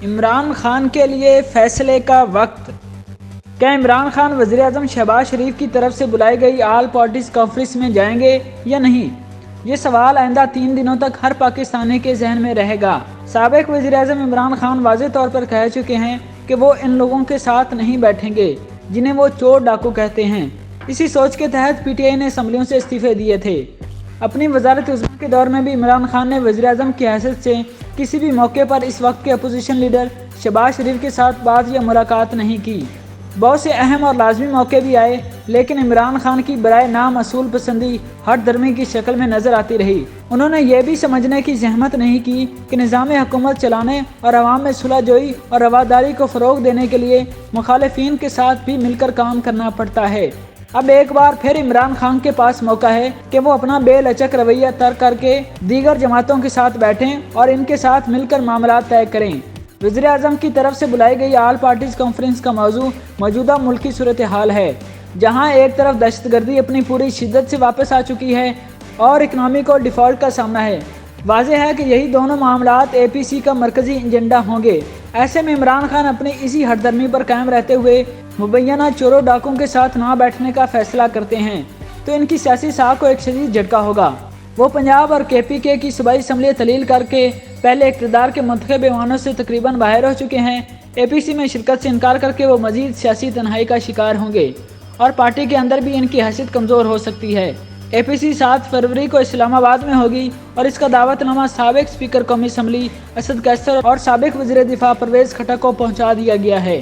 عمران خان کے لیے فیصلے کا وقت۔ کیا عمران خان وزیر اعظم شہباز شریف کی طرف سے بلائی گئی آل پارٹیز کانفرنس میں جائیں گے یا نہیں؟ یہ سوال آئندہ 3 دنوں تک ہر پاکستانی کے ذہن میں رہے گا۔ سابق وزیر اعظم عمران خان واضح طور پر کہہ چکے ہیں کہ وہ ان لوگوں کے ساتھ نہیں بیٹھیں گے جنہیں وہ چور ڈاکو کہتے ہیں۔ اسی سوچ کے تحت پی ٹی آئی نے اسمبلیوں سے استعفے دیے تھے۔ اپنی وزارت عظمیٰ کے دور میں بھی عمران خان نے وزیر اعظم کی حیثیت سے کسی بھی موقع پر اس وقت کے اپوزیشن لیڈر شہباز شریف کے ساتھ بات یا ملاقات نہیں کی۔ بہت سے اہم اور لازمی موقع بھی آئے، لیکن عمران خان کی برائے نام اصول پسندی ہٹ درمی کی شکل میں نظر آتی رہی۔ انہوں نے یہ بھی سمجھنے کی زحمت نہیں کی کہ نظام حکومت چلانے اور عوام میں صلح جوئی اور رواداری کو فروغ دینے کے لیے مخالفین کے ساتھ بھی مل کر کام کرنا پڑتا ہے۔ اب ایک بار پھر عمران خان کے پاس موقع ہے کہ وہ اپنا بے لچک رویہ ترک کر کے دیگر جماعتوں کے ساتھ بیٹھیں اور ان کے ساتھ مل کر معاملات طے کریں۔ وزیر اعظم کی طرف سے بلائی گئی آل پارٹیز کانفرنس کا موضوع موجودہ ملکی صورتحال ہے، جہاں ایک طرف دہشت گردی اپنی پوری شدت سے واپس آ چکی ہے اور اکنامی کو ڈیفالٹ کا سامنا ہے۔ واضح ہے کہ یہی دونوں معاملات اے پی سی کا مرکزی ایجنڈا ہوں گے۔ ایسے میں عمران خان اپنی اسی ہٹ درمی پر قائم رہتے ہوئے مبینہ چوروں ڈاکوں کے ساتھ نہ بیٹھنے کا فیصلہ کرتے ہیں تو ان کی سیاسی ساکھ کو ایک شدید جھٹکا ہوگا۔ وہ پنجاب اور کے پی کے کی صوبائی اسمبلی تحلیل کر کے پہلے اقتدار کے منتخب ایوانوں سے تقریباً باہر ہو چکے ہیں۔ اے پی سی میں شرکت سے انکار کر کے وہ مزید سیاسی تنہائی کا شکار ہوں گے اور پارٹی کے اندر بھی ان کی حیثیت کمزور ہو سکتی ہے۔ اے پی سی 7 فروری کو اسلام آباد میں ہوگی اور اس کا دعوت نامہ سابق اسپیکر قومی اسمبلی اسد قیصر اور سابق وزیر دفاع پرویز خٹک کو پہنچا دیا گیا ہے۔